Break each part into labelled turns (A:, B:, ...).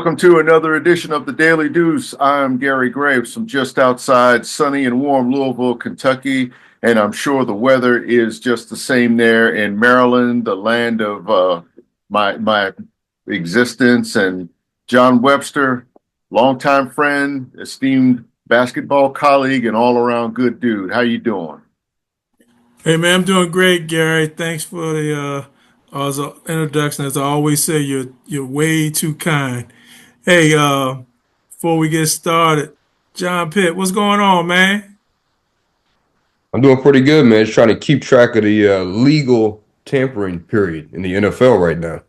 A: Welcome to another edition of the Daily Deuce. I'm Gary Graves from just outside sunny and warm Louisville, Kentucky, and I'm sure the weather is just the same there in Maryland, the land of my existence. And John Webster, longtime friend, esteemed basketball colleague, and all around good dude. How you doing?
B: Hey man, I'm doing great, Gary. Thanks for the as a introduction. As I always say, you're way too kind. Hey, before we get started, John Pitt, what's going on, man?
C: I'm doing pretty good, man. Just trying to keep track of the legal tampering period in the NFL right now.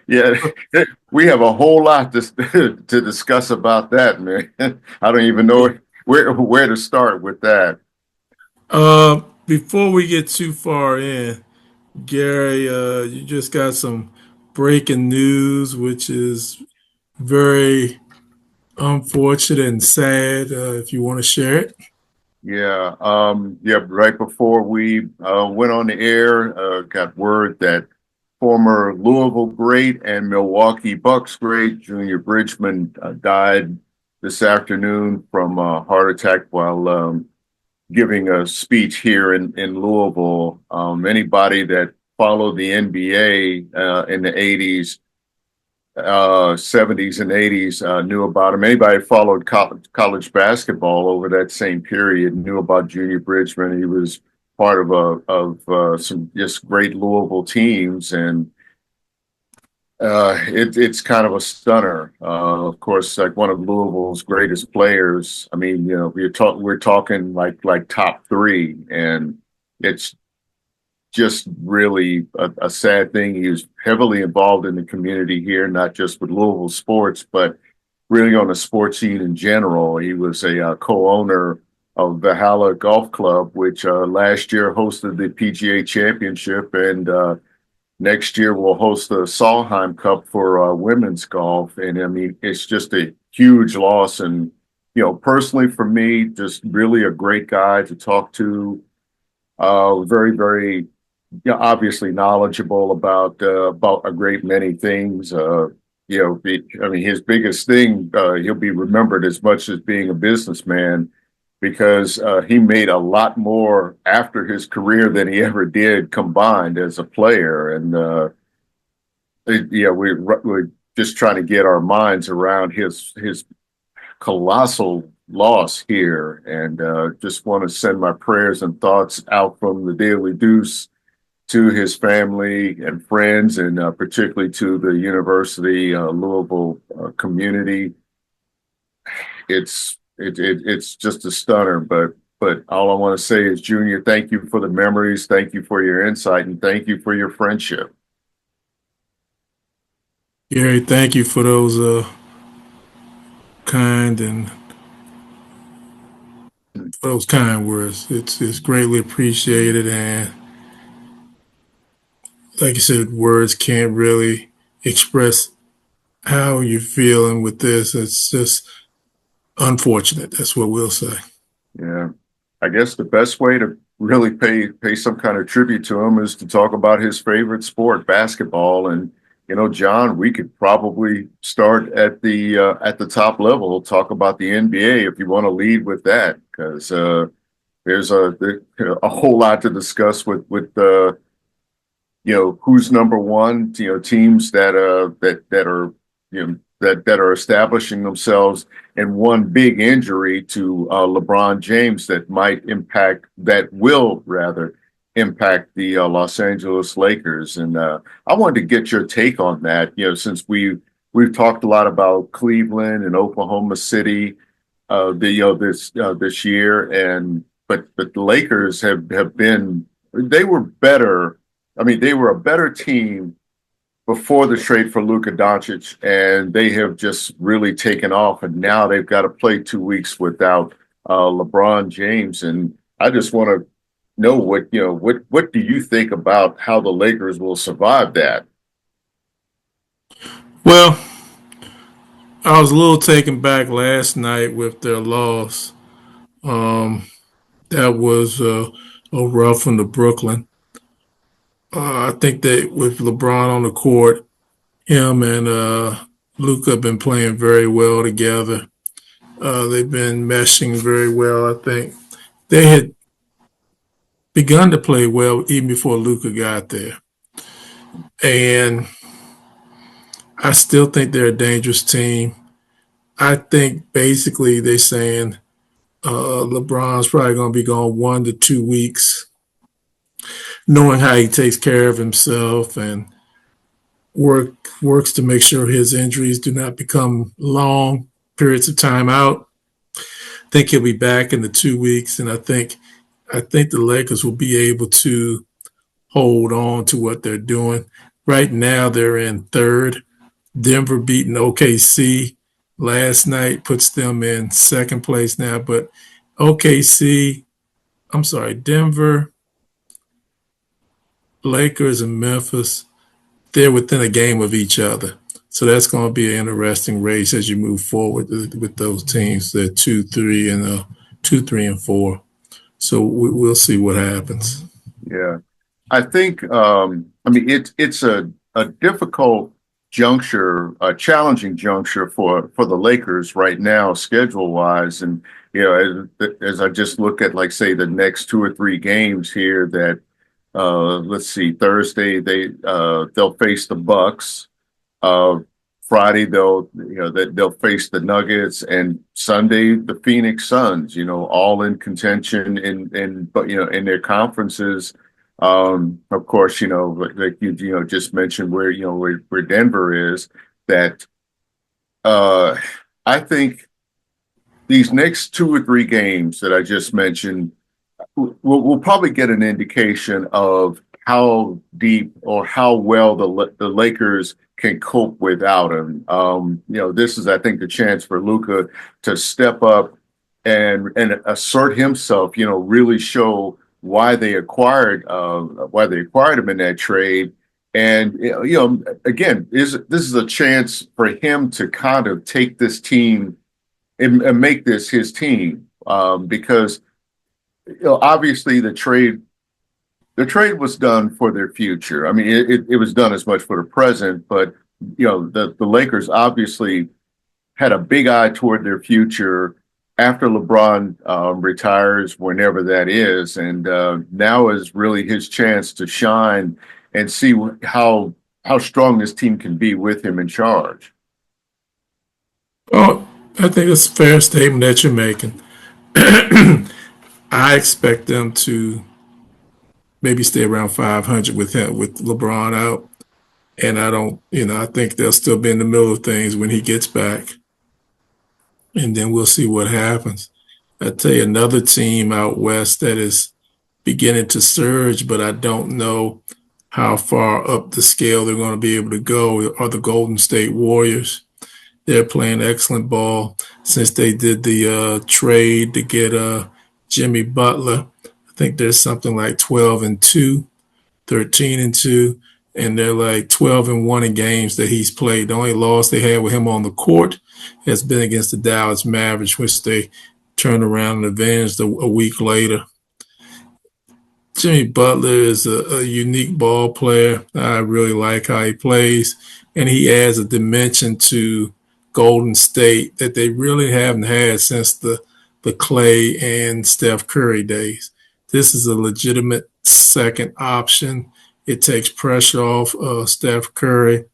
A: Yeah, we have a whole lot to discuss about that, man. I don't even know where to start with that.
B: Before we get too far in, Gary, you just got some breaking news, which is very unfortunate and sad. If you want to share it.
A: Yeah. Right before we went on the air, got word that former Louisville great and Milwaukee Bucks great Junior Bridgman died this afternoon from a heart attack while giving a speech here in Louisville. Anybody that followed the NBA in the 80s, 70s and 80s knew about him. Anybody that followed college basketball over that same period knew about Junior Bridgman. He was part of some just great Louisville teams, and it's kind of a stunner. Of course, like one of Louisville's greatest players. I mean, we're talking like top three, and it's just really a sad thing. He was heavily involved in the community here, not just with Louisville sports, but really on the sports scene in general. He was a co-owner of Valhalla Golf Club, which last year hosted the PGA Championship, and next year we'll host the Solheim Cup for women's golf. And I mean, it's just a huge loss. And, personally for me, just really a great guy to talk to. Very, very obviously knowledgeable about a great many things. I mean, his biggest thing, he'll be remembered as much as being a businessman because he made a lot more after his career than he ever did combined as a player. And we're just trying to get our minds around his colossal loss here, and just want to send my prayers and thoughts out from the Daily Deuce to his family and friends, and particularly to the University Louisville community. It's just a stunner, but all I want to say is, Junior, thank you for the memories, thank you for your insight, and thank you for your friendship.
B: Gary, thank you for those kind and for those kind words. It's greatly appreciated, and like you said, words can't really express how you're feeling with this. It's just unfortunate. That's what we'll say.
A: Yeah, I guess the best way to really pay some kind of tribute to him is to talk about his favorite sport, basketball. And John, we could probably start at the top level, talk about the NBA if you want to lead with that, because there's a whole lot to discuss with who's number one. Teams that are that are establishing themselves, and one big injury to LeBron James that will rather impact the Los Angeles Lakers. And I wanted to get your take on that. Since we've talked a lot about Cleveland and Oklahoma City, this year, and but the Lakers have been, they were better. I mean, they were a better team before the trade for Luka Doncic, and they have just really taken off. And now they've got to play 2 weeks without LeBron James. And I just want to know what do you think about how the Lakers will survive that?
B: Well, I was a little taken back last night with their loss. Um, that was a rough one to Brooklyn. I think that with LeBron on the court, Him and Luca have been playing very well together. They've been meshing very well. I think they had begun to play well even before Luca got there. And I still think they're a dangerous team. I think basically they're saying LeBron's probably going to be gone 1 to 2 weeks, knowing how he takes care of himself and works to make sure his injuries do not become long periods of time out. I think he'll be back in the 2 weeks, and I think the Lakers will be able to hold on to what they're doing. Right now, they're in third. Denver beating OKC last night puts them in second place now, but OKC, I'm sorry, Denver, Lakers, and Memphis, they're within a game of each other. So that's going to be an interesting race as you move forward with those teams. They're 2, 3, and 2, 3, and 4. So we'll see what happens.
A: Yeah. I think, I mean, it's a difficult juncture, a challenging juncture for the Lakers right now, schedule wise. And, as I just look at, like, say, the next 2 or 3 games here that, let's see, Thursday, they'll face the Bucks. Uh, Friday they'll face the Nuggets, and Sunday the Phoenix Suns. All in contention in their conferences. Of course, like you just mentioned where Denver is. That I think these next 2 or 3 games that I just mentioned, we'll probably get an indication of how deep or how well the Lakers can cope without him. This is, I think, the chance for Luka to step up and assert himself. Really show why they acquired him in that trade. And again, this is a chance for him to kind of take this team and make this his team, because obviously the trade was done for their future. I mean, it was done as much for the present, but the Lakers obviously had a big eye toward their future after LeBron retires, whenever that is, and now is really his chance to shine and see how strong this team can be with him in charge.
B: Well, I think it's a fair statement that you're making. I expect them to maybe stay around 500 with him, with LeBron out. And I don't, I think they'll still be in the middle of things when he gets back. And then we'll see what happens. I tell you, another team out west that is beginning to surge, but I don't know how far up the scale they're going to be able to go, are the Golden State Warriors. They're playing excellent ball since they did the trade to get Jimmy Butler. I think there's something like 12-2, 13-2, and they're like 12-1 in games that he's played. The only loss they had with him on the court has been against the Dallas Mavericks, which they turned around and avenged a week later. Jimmy Butler is a unique ball player. I really like how he plays, and he adds a dimension to Golden State that they really haven't had since the Clay and Steph Curry days. This is a legitimate second option. It takes pressure off Steph Curry.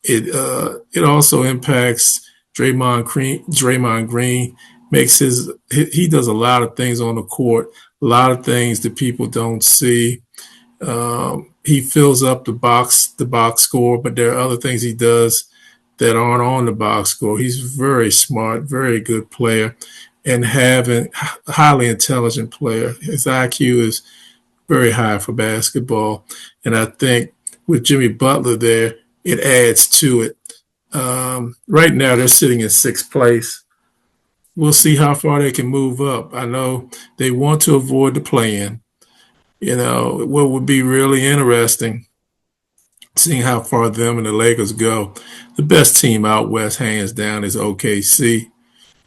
B: It also impacts Draymond Green. Draymond Green he does a lot of things on the court, a lot of things that people don't see. He fills up the box score, but there are other things he does that aren't on the box score. He's very smart, very good player, and having highly intelligent player. His IQ is very high for basketball, and I think with Jimmy Butler there, it adds to it. Right now, they're sitting in sixth place. We'll see how far they can move up. I know they want to avoid the play-in. What would be really interesting, seeing how far them and the Lakers go. The best team out west, hands down, is OKC.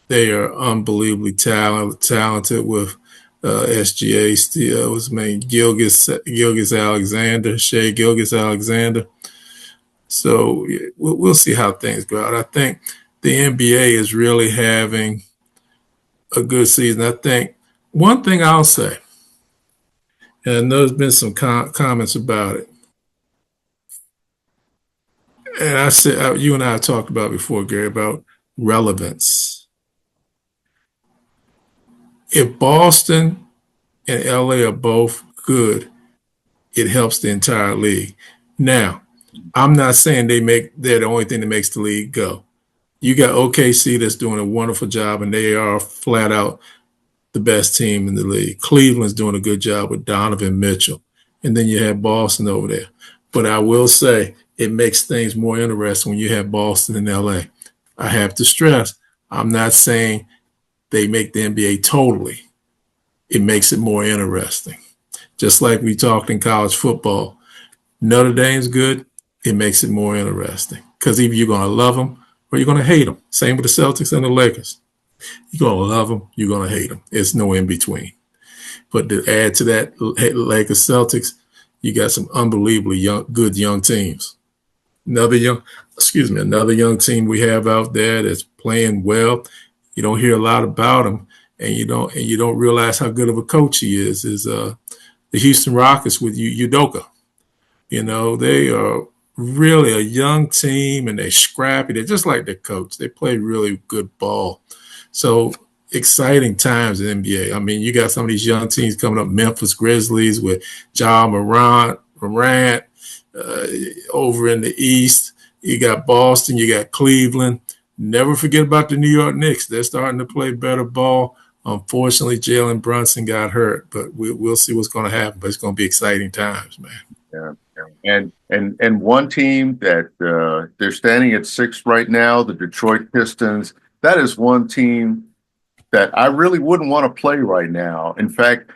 B: They are unbelievably talented with SGA still. What's his name? Gilgis Alexander, Shea Gilgis Alexander. So we'll see how things go out. I think the NBA is really having a good season. I think one thing I'll say, and I know there's been some comments about it, and I said you and I have talked about before, Gary, about relevance. If Boston and LA are both good, it helps the entire league. Now, I'm not saying they're the only thing that makes the league go. You got OKC that's doing a wonderful job, and they are flat out the best team in the league. Cleveland's doing a good job with Donovan Mitchell. And then you have Boston over there. But I will say it makes things more interesting when you have Boston and LA. I have to stress, I'm not saying they make the NBA totally. It makes it more interesting. Just like we talked in college football, Notre Dame's good, it makes it more interesting. Because either you're going to love them or you're going to hate them. Same with the Celtics and the Lakers. You're going to love them, you're going to hate them. It's no in between. But to add to that, Lakers Celtics, you got some unbelievably good young teams. Another young team we have out there that's playing well. You don't hear a lot about him, and you don't realize how good of a coach he is. Is the Houston Rockets with Udoka? They are really a young team, and they're scrappy. They're just like their coach. They play really good ball. So exciting times in NBA. I mean, you got some of these young teams coming up. Memphis Grizzlies with Ja Morant over in the East. You got Boston. You got Cleveland. Never forget about the New York Knicks. They're starting to play better ball. Unfortunately, Jalen Brunson got hurt, but we'll see what's going to happen. But it's going to be exciting times, man.
A: Yeah. And one team that they're standing at 6 right now, the Detroit Pistons. That is one team that I really wouldn't want to play right now. In fact,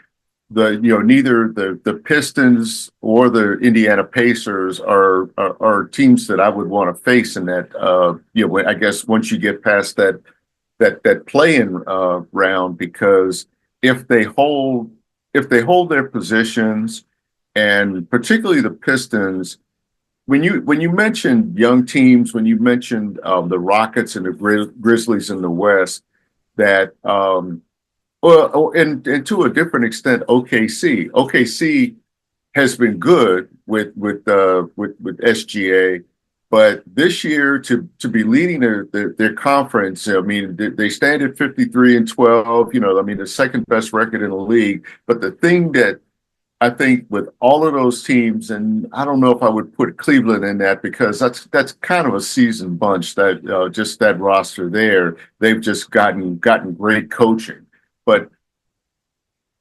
A: neither the Pistons or the Indiana Pacers are teams that I would want to face in that. I guess once you get past that play-in round, because if they hold their positions, and particularly the Pistons, when you mentioned young teams, when you mentioned the Rockets and the Grizzlies in the West, that and to a different extent, OKC has been good with SGA, but this year to be leading their conference, I mean, they stand at 53-12. I mean, the second best record in the league. But the thing that I think with all of those teams, and I don't know if I would put Cleveland in that, because that's kind of a seasoned bunch, that just that roster there. They've just gotten great coaching. But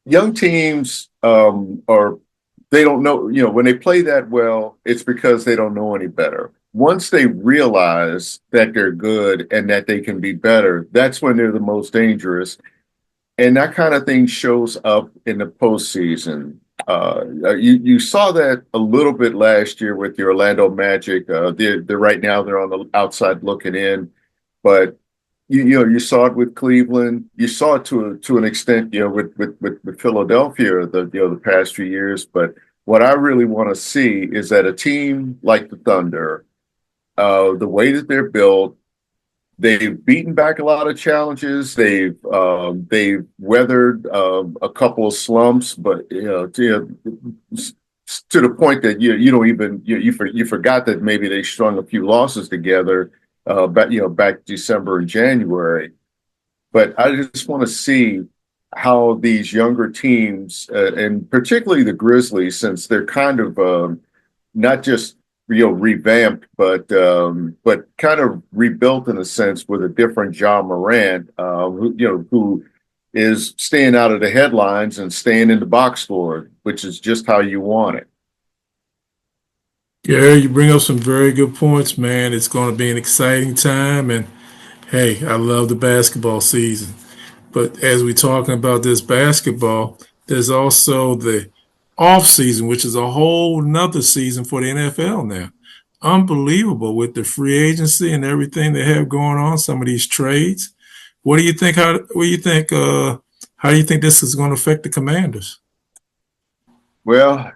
A: young teams they don't know, when they play that well, it's because they don't know any better. Once they realize that they're good and that they can be better, that's when they're the most dangerous. And that kind of thing shows up in the postseason. You saw that a little bit last year with the Orlando Magic. They're right now they're on the outside looking in, but you saw it with Cleveland. You saw it to an extent, with Philadelphia the past few years. But what I really want to see is that a team like the Thunder, the way that they're built. They've beaten back a lot of challenges. They've weathered a couple of slumps, but to the point that you don't even you forgot that maybe they strung a few losses together, back December and January. But I just want to see how these younger teams, and particularly the Grizzlies, since they're kind of not just revamped, but kind of rebuilt in a sense with a different Ja Morant, who is staying out of the headlines and staying in the box score, which is just how you want it.
B: Gary, you bring up some very good points, man. It's going to be an exciting time, and hey, I love the basketball season. But as we're talking about this basketball, there's also the off season, which is a whole nother season for the NFL now. Unbelievable with the free agency and everything they have going on. Some of these trades. What do you think? How do you think? How do you think this is going to affect the Commanders?
A: Well,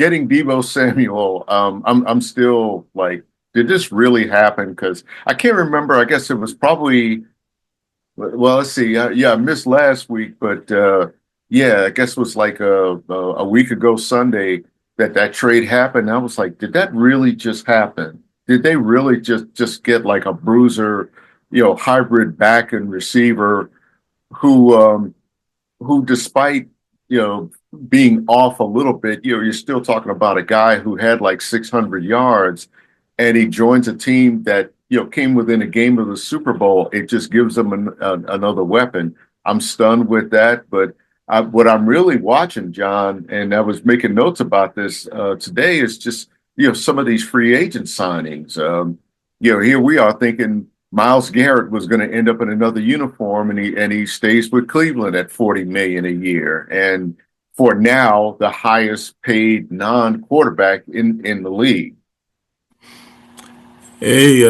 A: getting Debo Samuel, I'm still like, did this really happen? Because I can't remember. I guess it was probably, well, let's see. Yeah, I missed last week, but yeah, I guess it was like a week ago Sunday that that trade happened. I was like, did that really just happen? Did they really just get like a bruiser, hybrid back and receiver who who despite being off a little bit, you're still talking about a guy who had like 600 yards, and he joins a team that came within a game of the Super Bowl. It just gives them another weapon. I'm stunned with that, but what I'm really watching, John, and I was making notes about this today, is just some of these free agent signings. Here we are thinking Myles Garrett was going to end up in another uniform, and he stays with Cleveland at 40 million a year, and for now the highest paid non-quarterback in the league.
B: Hey,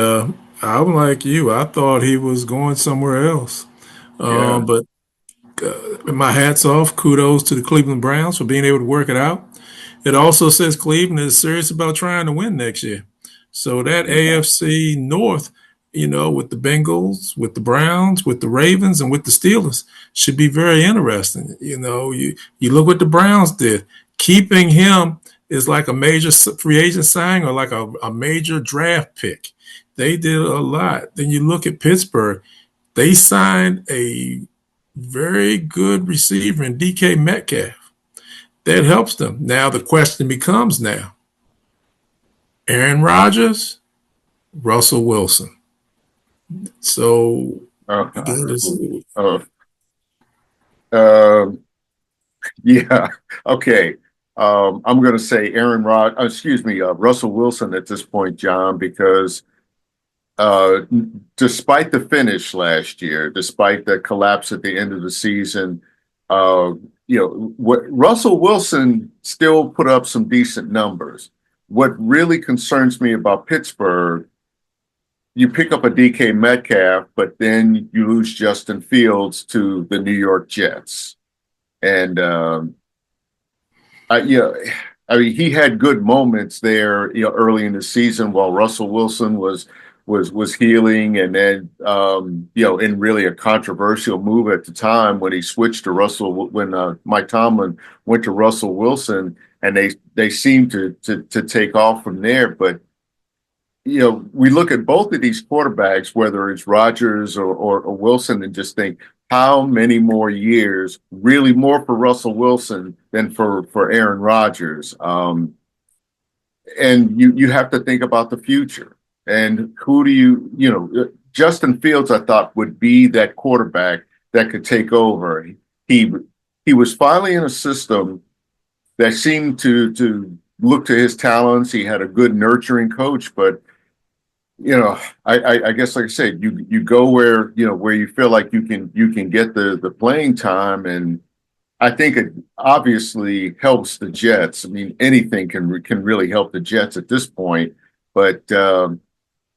B: I'm like you. I thought he was going somewhere else.
A: Yeah.
B: But my hat's off. Kudos to the Cleveland Browns for being able to work it out. It also says Cleveland is serious about trying to win next year. So that
A: Yeah.
B: AFC North, with the Bengals, with the Browns, with the Ravens, and with the Steelers, should be very interesting. You look what the Browns did. Keeping him is like a major free agent signing or like a major draft pick. They did a lot. Then you look at Pittsburgh. They signed a very good receiver in DK Metcalf. That helps them. Now the question becomes Aaron Rodgers, Russell Wilson. So
A: Uh,
B: again,
A: uh, uh, yeah. Okay. I'm going to say Russell Wilson at this point, John, because uh, despite the finish last year, despite the collapse at the end of the season, uh, what Russell Wilson still put up some decent numbers. What really concerns me about Pittsburgh, you pick up a DK Metcalf, but then you lose Justin Fields to the New York Jets. And I mean, he had good moments there, early in the season while Russell Wilson was healing, and then in really a controversial move at the time when he switched to when Mike Tomlin went to Russell Wilson, and they seemed to take off from there. But we look at both of these quarterbacks, whether it's Rodgers or Wilson, and just think how many more years, really more for Russell Wilson than for Aaron Rodgers. And you have to think about the future. And who do Justin Fields, I thought, would be that quarterback that could take over. He was finally in a system that seemed to look to his talents. He had a good nurturing coach, but I guess, like I said, you go where you feel like you can get the playing time, and I think it obviously helps the Jets. I mean, anything can really help the Jets at this point, but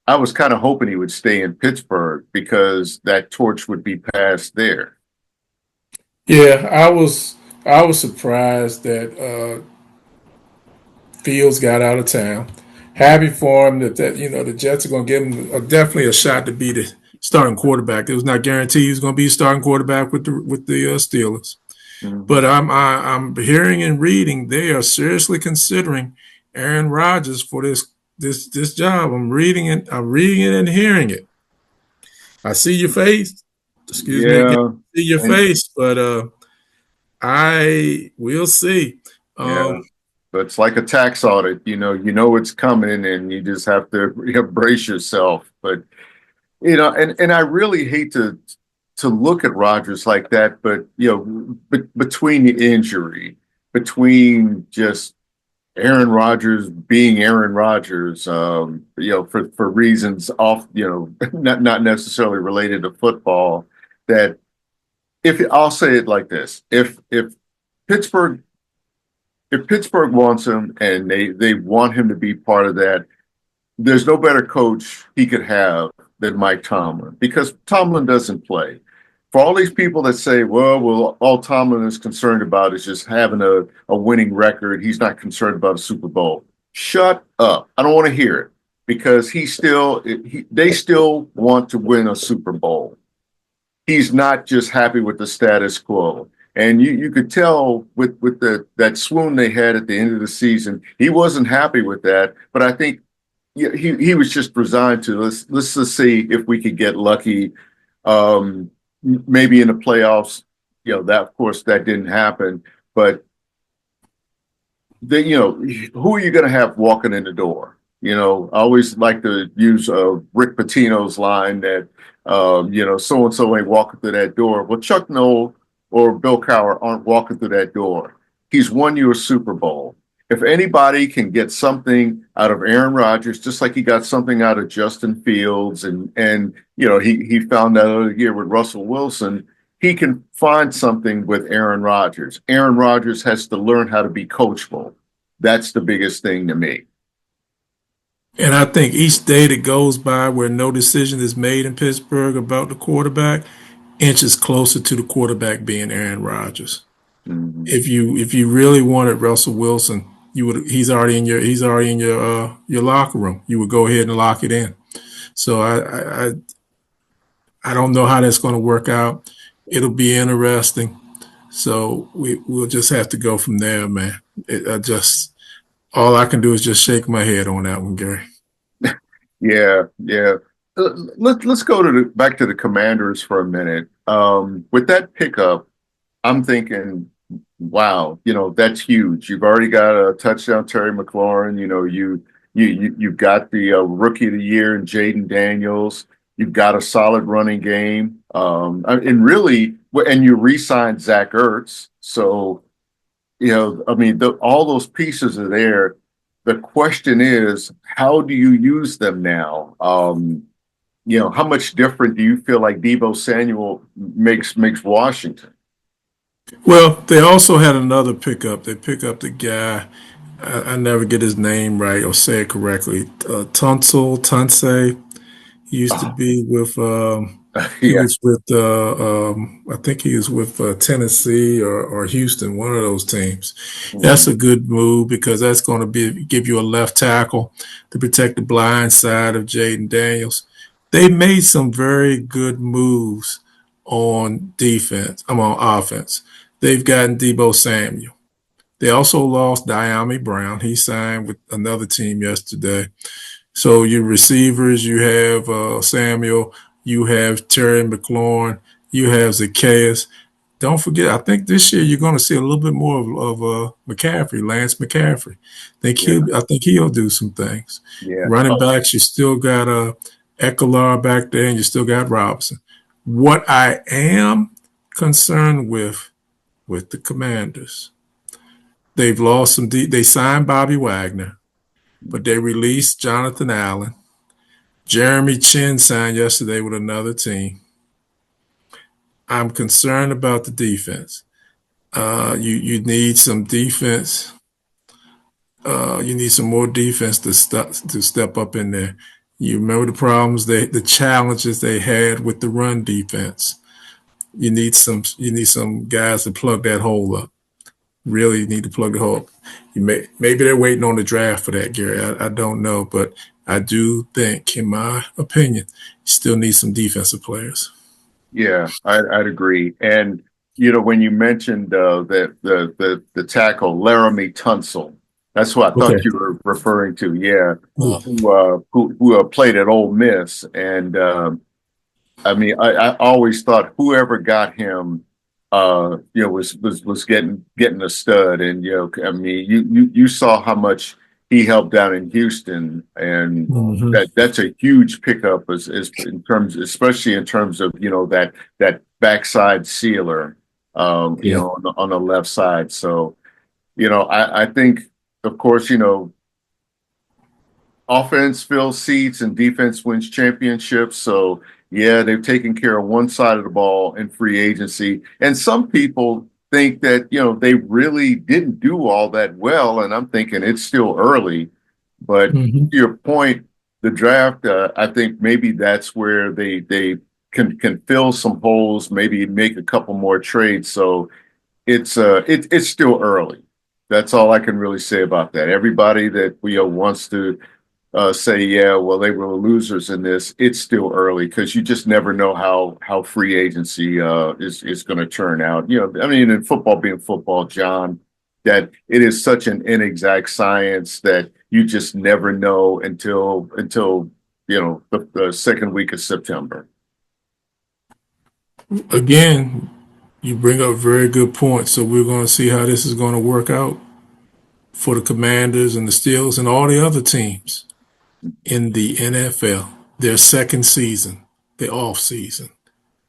A: I was kind of hoping he would stay in Pittsburgh because that torch would be passed there.
B: yeah, I was surprised that Fields got out of town. Happy for him that the Jets are going to give him definitely a shot to be the starting quarterback. It was not guaranteed he was going to be a starting quarterback with the Steelers.
A: Mhm.
B: But I'm hearing and reading they are seriously considering Aaron Rodgers for this job. I'm reading it. I'm reading it and hearing it. I see your face. Excuse me again.
A: Yeah,
B: I see your
A: and
B: face, but I will see.
A: yeah,
B: Um,
A: but it's like a tax audit. You know it's coming, and you just have to brace yourself. But and I really hate to look at Rodgers like that, but between the injury, between just Aaron Rodgers being Aaron Rodgers, for reasons off, not necessarily related to football, that if I'll say it like this, Pittsburgh if Pittsburgh wants him and they want him to be part of that, there's no better coach he could have than Mike Tomlin, because Tomlin doesn't play. for all these people that say, well, all Tomlin is concerned about is just having a winning record. He's not concerned about a Super Bowl. Shut up. I don't want to hear it because they still want to win a Super Bowl. He's not just happy with the status quo. And you could tell with that swoon they had at the end of the season, he wasn't happy with that. But I think he was just resigned to let's just see if we could get lucky. Maybe in the playoffs, that of course that didn't happen. But then who are you going to have walking in the door? I always like to use Rick Pitino's line that so and so ain't walking through that door. Well, Chuck Noll or Bill Cowher aren't walking through that door. He's won you a Super Bowl. If anybody can get something out of Aaron Rodgers, just like he got something out of Justin Fields, and he found that other year with Russell Wilson, he can find something with Aaron Rodgers. Aaron Rodgers has to learn how to be coachable. That's the biggest thing to me.
B: And I think each day that goes by where no decision is made in Pittsburgh about the quarterback inches closer to the quarterback being Aaron Rodgers.
A: Mm-hmm.
B: If you really wanted Russell Wilson, he's already in your locker room. You would go ahead and lock it in. So I don't know how that's going to work out. It'll be interesting. So we'll just have to go from there, man. All I can do is just shake my head on that one, Gary.
A: Yeah, yeah. Let's go back to the Commanders for a minute. With that pickup, I'm thinking, wow, that's huge. You've already got a touchdown, Terry McLaurin. You've got the rookie of the year in Jaden Daniels. You've got a solid running game, and you re-signed Zach Ertz. So, all those pieces are there. The question is, how do you use them now? How much different do you feel like Deebo Samuel makes Washington?
B: Well, they also had another pickup. They pick up the guy. I never get his name right or say it correctly. Tunse. He used to be with. He
A: Yeah.
B: was with. I think he was with Tennessee or Houston, one of those teams. That's a good move because that's going to give you a left tackle to protect the blind side of Jaden Daniels. They made some very good moves on defense. I'm on offense. They've gotten Deebo Samuel. They also lost Diami Brown. He signed with another team yesterday. So your receivers, you have Samuel, you have Terry McLaurin, you have Zacchaeus. Don't forget, I think this year you're going to see a little bit more of McCaffrey, Lance McCaffrey. I think he'll do some things.
A: Yeah.
B: Running backs, you still got Ekeler back there, and you still got Robinson. What I am concerned with the Commanders, they've lost some. They signed Bobby Wagner, but they released Jonathan Allen. Jeremy Chin signed yesterday with another team. I'm concerned about the defense. You need some defense. You need some more defense to step up in there. You remember the problems, the challenges they had with the run defense. You need some guys to plug that hole up. Really need to plug the hole up. Maybe they're waiting on the draft for that, Gary. I don't know, but I do think, in my opinion, you still need some defensive players.
A: Yeah, I'd agree. And when you mentioned the tackle Laramie Tunsil, that's what I thought you were referring to. Yeah, who played at Ole Miss, and I always thought whoever got him, was getting a stud, and you saw how much he helped down in Houston, and that's a huge pickup as in terms, especially in terms of that backside sealer, on the left side. So I think, of course, offense fills seats and defense wins championships. So yeah, they've taken care of one side of the ball in free agency, and some people think that they really didn't do all that well, and I'm thinking it's still early. But to your point, the draft, I think maybe that's where they can fill some holes, maybe make a couple more trades. So it's still early. That's all I can really say about that. Everybody that wants to say, yeah, well, they were losers in this. It's still early because you just never know how free agency is going to turn out. I mean, in football, being football, John, that it is such an inexact science that you just never know until the second week of September.
B: Again, you bring up very good points. So we're going to see how this is going to work out for the Commanders and the Steelers and all the other teams in the NFL, their second season, the off season.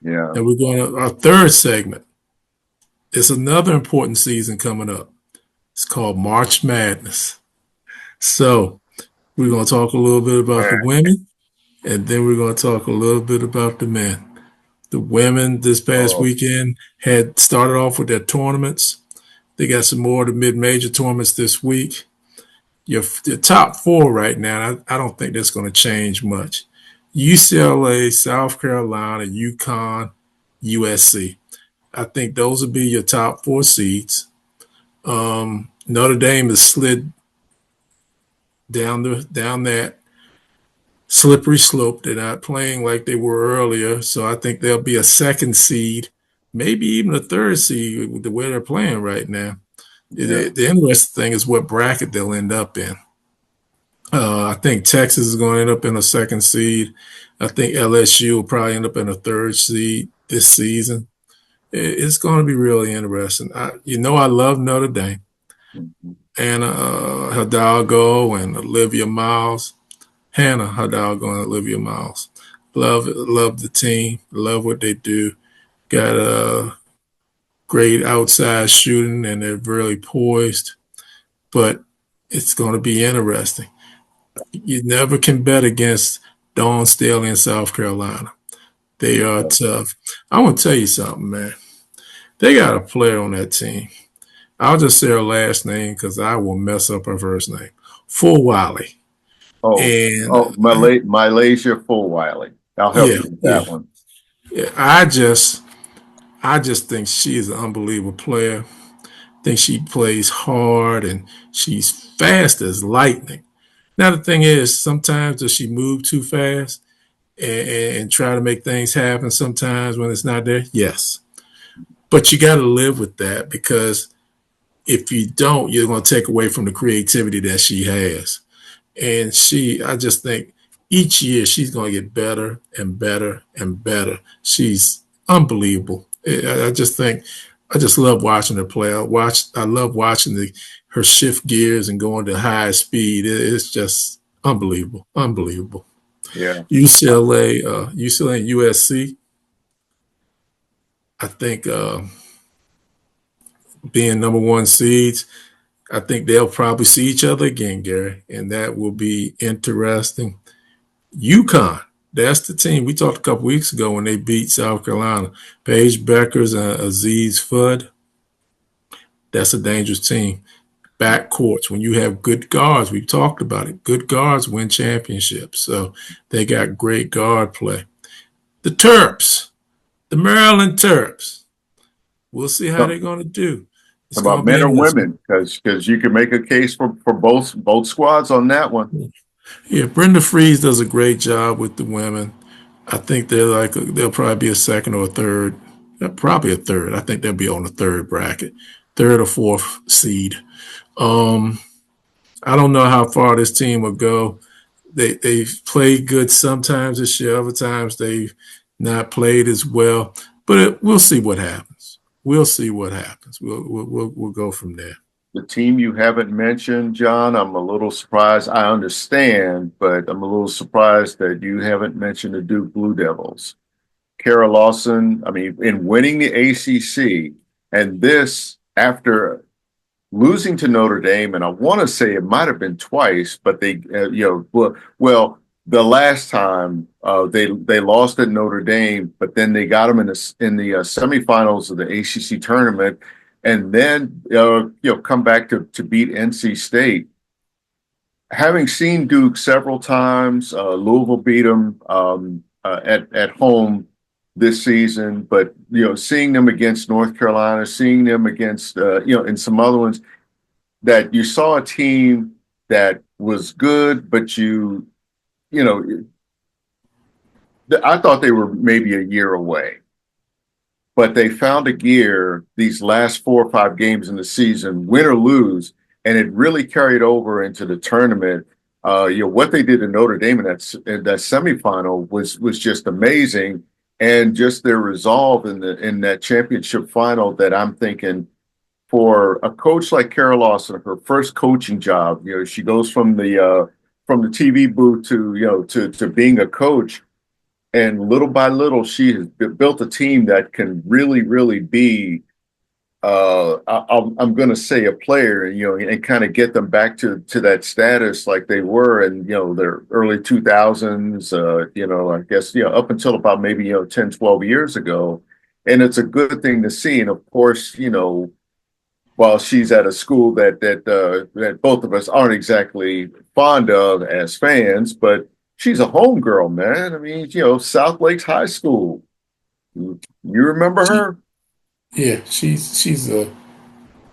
A: Yeah.
B: And we're going to our third segment. It's another important season coming up. It's called March Madness. So we're going to talk a little bit about the women, and then we're going to talk a little bit about the men. The women this past
A: Oh,
B: weekend had started off with their tournaments. They got some more of the mid-major tournaments this week. Your top four right now, I don't think that's going to change much. UCLA, South Carolina, UConn, USC. I think those will be your top four seeds. Notre Dame has slid down that slippery slope. They're not playing like they were earlier, so I think they'll be a second seed, maybe even a third seed with the way they're playing right now.
A: yeah.
B: The interesting thing is what bracket they'll end up in. I think Texas is going to end up in a second seed. I think LSU will probably end up in a third seed this season. It's going to be really interesting. I love Notre Dame.
A: Mhm.
B: Anna Hidalgo and Olivia Miles. Hannah Hidalgo and Olivia Miles. Love the team. Love what they do. Got a great outside shooting and they're really poised. But it's going to be interesting. You never can bet against Dawn Staley in South Carolina. They are tough. I want to tell you something, man. They got a player on that team. I'll just say her last name because I will mess up her first name. Full Wiley.
A: Oh,
B: And
A: oh, Malaysia Full Wiley. I'll help
B: yeah,
A: you with
B: yeah,
A: that one.
B: yeah. I just think she is an unbelievable player. I think she plays hard and she's fast as lightning. Now the thing is, sometimes does she move too fast and try to make things happen sometimes when it's not there? Yes. But you got to live with that because if you don't, you're going to take away from the creativity that she has. And I just think each year she's going to get better and better and better. She's unbelievable. I just love watching her play. I love watching her shift gears and going to high speed. It's just unbelievable, unbelievable.
A: Yeah.
B: UCLA and USC. I think being number one seeds, I think they'll probably see each other again, Gary, and that will be interesting. UConn, that's the team we talked a couple weeks ago when they beat South Carolina. Paige Beckers and Aziz Fudd. That's a dangerous team. Backcourts, when you have good guards, we've talked about it. Good guards win championships. So they got great guard play. The Terps, the Maryland Terps. We'll see how they're
A: So,
B: going to do. It's going
A: about
B: to be
A: men or
B: interesting.
A: women? Because you can make a case for both squads on that one.
B: Yeah, Brenda Freeze does a great job with the women. I think they'll probably be a second or a third, probably a third. I think they'll be on the third bracket, third or fourth seed. Um, I don't know how far this team will go. They've played good sometimes this year. Other times they've not played as well. But we'll see what happens. We'll see what happens. We'll go from there.
A: The team you haven't mentioned, John, I'm a little surprised. I understand, but I'm a little surprised that you haven't mentioned the Duke Blue Devils. Kara Lawson, I mean, in winning the ACC, and this after losing to Notre Dame, and I want to say it might have been twice, but the last time they lost at Notre Dame, but then they got them in the semifinals of the ACC tournament, and then come back to beat NC State. Having seen Duke several times, Louisville beat them at home. this season, but seeing them against North Carolina, seeing them against and some other ones, that you saw a team that was good, but you know, I thought they were maybe a year away, but they found a gear these last 4 or 5 games in the season, win or lose, and it really carried over into the tournament. What they did to Notre Dame in that semifinal was just amazing, and just their resolve in that championship final. That I'm thinking, for a coach like Carol Lawson, her first coaching job, she goes from the TV booth to to being a coach, and little by little, she has built a team that can really, really be. I'm going to say a player, and kind of get them back to that status like they were in their early 2000s. I guess up until about maybe 10, 12 years ago, and it's a good thing to see. And of course, while she's at a school that both of us aren't exactly fond of as fans, but she's a homegirl, man. I mean, South Lakes High School. You remember her?
B: Yeah, she's a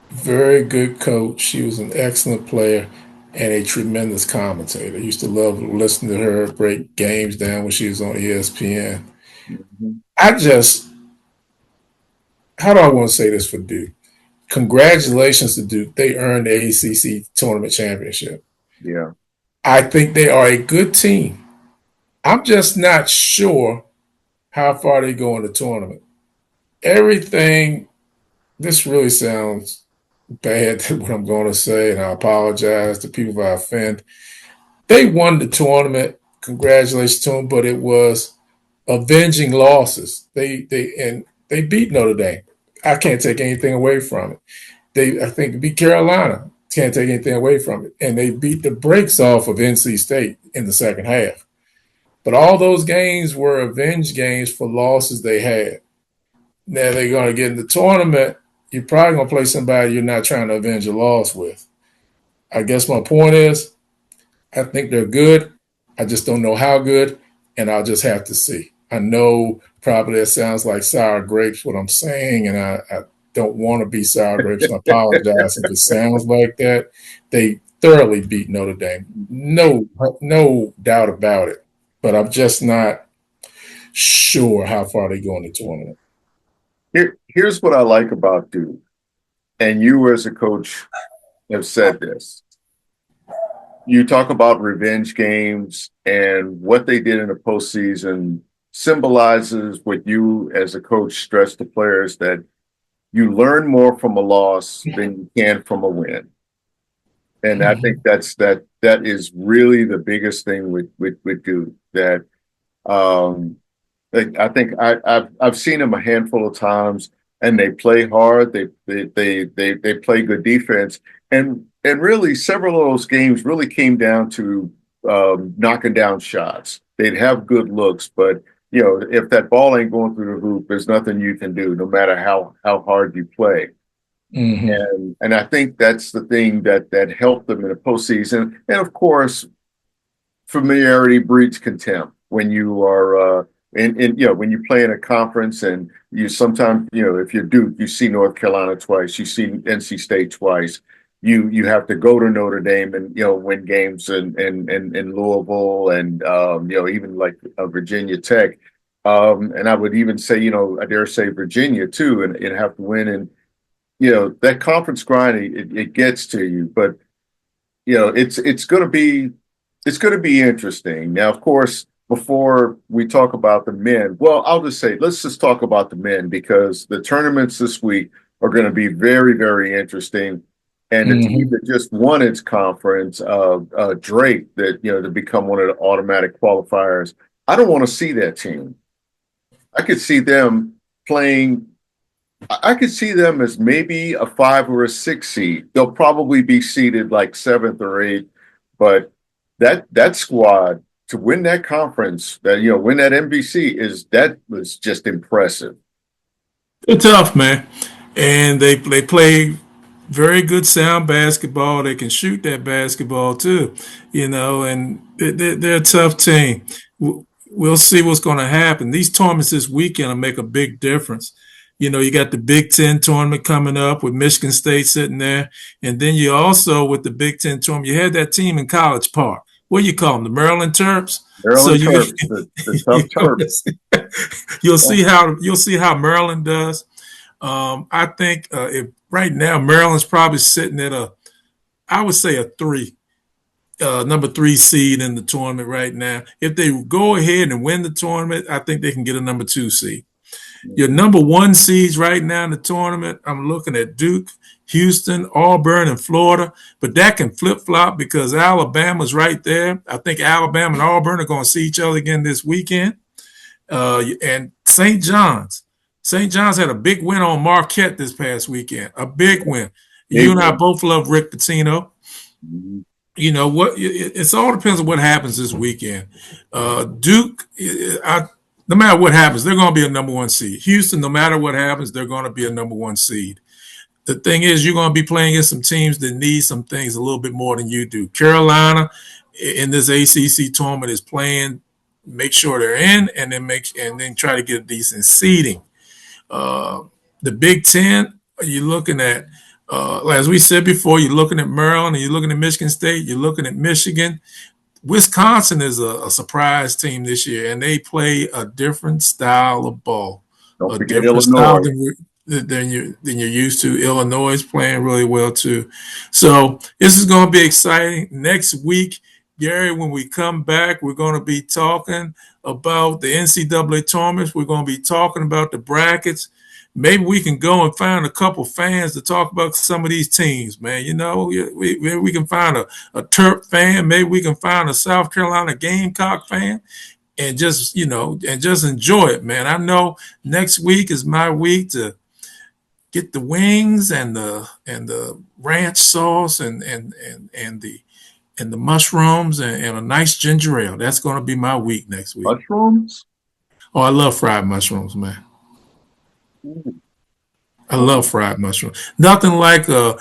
B: very good coach. She was an excellent player and a tremendous commentator. I used to love listening to her break games down when she was on ESPN.
A: Mhm.
B: I just, how do I want to say this for Duke? Congratulations to Duke. They earned the ACC tournament championship.
A: Yeah.
B: I think they are a good team. I'm just not sure how far they go in the tournament. Everything, this really sounds bad what I'm going to say, and I apologize to people if I offend. They won the tournament. Congratulations to them, but it was avenging losses. They beat Notre Dame. I can't take anything away from it. I think beat Carolina. Can't take anything away from it. And they beat the brakes off of NC State in the second half. But all those games were avenge games for losses they had. Now they're going to get in the tournament. You're probably going to play somebody you're not trying to avenge a loss with. I guess my point is, I think they're good. I just don't know how good, and I'll just have to see. I know probably it sounds like sour grapes what I'm saying, and I don't want to be sour grapes, and I apologize if it sounds like that. They thoroughly beat Notre Dame. No doubt about it. But I'm just not sure how far they go in the tournament.
A: Here's what I like about Duke, and you as a coach have said this. You talk about revenge games, and what they did in the postseason symbolizes what you as a coach stress to players, that you learn more from a loss than you can from a win. And I think
B: Mm-hmm.
A: that is really the biggest thing with Duke. That um, I think I've seen them a handful of times, and they play hard. They play good defense, and really several of those games really came down to knocking down shots. They'd have good looks, but if that ball ain't going through the hoop, there's nothing you can do, no matter how hard you play.
B: Mm-hmm.
A: And I think that's the thing that helped them in the postseason. And of course, familiarity breeds contempt when you are when you play in a conference, and you sometimes, if you're Duke, you see North Carolina twice, you see NC State twice, you have to go to Notre Dame and win games in Louisville, and even like Virginia Tech, and I would even say, I dare say Virginia too, and have to win. And that conference grind, it gets to you. But it's going to be interesting. Now, of course, before we talk about the men, well, I'll just say, let's just talk about the men, because the tournaments this week are going to be very, very interesting. And the team
B: Mm-hmm.
A: that just won its conference, Drake, that to become one of the automatic qualifiers, I don't want to see that team. I could see them playing. I could see them as maybe a 5 or a 6 seed. They'll probably be seeded like seventh or eighth, but that squad to win that conference, that win that MVC, that was just impressive.
B: They're tough, man. And they play very good sound basketball. They can shoot that basketball too, and they're a tough team. we'll see what's going to happen. These tournaments this weekend will make a big difference. You know, you got the Big Ten tournament coming up with Michigan State sitting there. And then you also, with the Big Ten tournament, you had that team in College Park. What do you call them? The Maryland Terps? So
A: Maryland Terps, the tough Terps.
B: You'll see how Maryland does. I think if right now Maryland's probably sitting at I would say a three, number three seed in the tournament right now. If they go ahead and win the tournament, I think they can get a number two seed. Your number one seeds right now in the tournament, I'm looking at Duke, Houston, Auburn, and Florida, but that can flip flop because Alabama's right there. I think Alabama and Auburn are going to see each other again this weekend. And St. John's. St. John's had a big win on Marquette this past weekend. A big win. You and I both love Rick Pitino. You know what? It's all depends on what happens this weekend. Duke, no matter what happens, they're going to be a number one seed. Houston, no matter what happens, they're going to be a number one seed. The thing is, you're going to be playing against some teams that need some things a little bit more than you do. Carolina in this ACC tournament is playing, make sure they're in, and then try to get a decent seeding. The Big Ten, you're looking at, as we said before, you're looking at Maryland, and you're looking at Michigan State, you're looking at Michigan. Wisconsin is a surprise team this year, and they play a different style of ball,
A: Don't
B: a
A: forget
B: different
A: Illinois.
B: style than you're used to. Illinois is playing really well too. So this is going to be exciting. Next week, Gary, when we come back, we're going to be talking about the NCAA tournaments. We're going to be talking about the brackets. Maybe we can go and find a couple fans to talk about some of these teams, man. You know, we can find a Terp fan. Maybe we can find a South Carolina Gamecock fan and just enjoy it, man. I know next week is my week to get the wings and the ranch sauce and the mushrooms and a nice ginger ale. That's going to be my week next week.
A: Mushrooms?
B: Oh, I love fried mushrooms, man. I love fried mushrooms. Nothing like a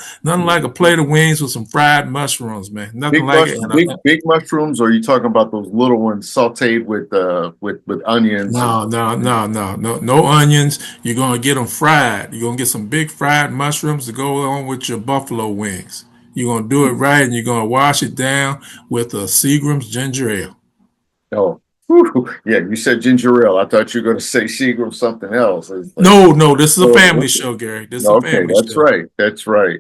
B: plate of wings with some fried mushrooms, man. Nothing like it.
A: Big mushrooms, or are you talking about those little ones sautéed with onions?
B: No onions. You're gonna get them fried. You're gonna get some big fried mushrooms to go on with your buffalo wings. You're gonna do it right, and you're gonna wash it down with a Seagram's ginger ale.
A: Oh, yeah, you said ginger ale. I thought you were going to say Seagram something else. Like,
B: no, this is a family show, Gary. This is a family
A: show. Right. That's right.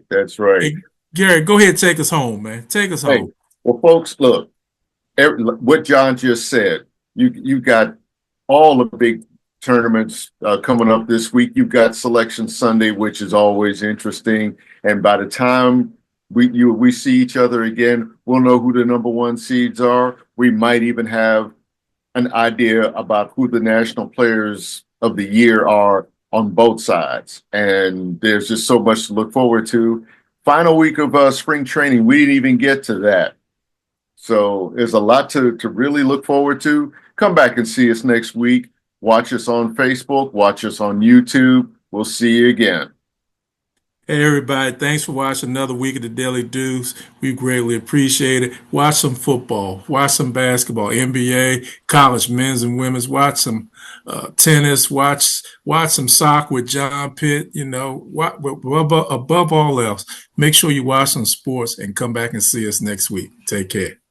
B: Hey, Gary, go ahead and take us home, man. Take us home.
A: Well, folks, look, what John just said, you got all the big tournaments coming up this week. You've got Selection Sunday, which is always interesting. And by the time we see each other again, we'll know who the number one seeds are. We might even have an idea about who the national players of the year are on both sides. And there's just so much to look forward to. Final week of spring training, we didn't even get to that. So there's a lot to really look forward to. Come back and see us next week. Watch us on Facebook. Watch us on YouTube. We'll see you again.
B: Hey, everybody. Thanks for watching another week of the Daily Deuce. We greatly appreciate it. Watch some football. Watch some basketball, NBA, college men's and women's. Watch some tennis. Watch some soccer with John Pitt. You know, above all else, make sure you watch some sports and come back and see us next week. Take care.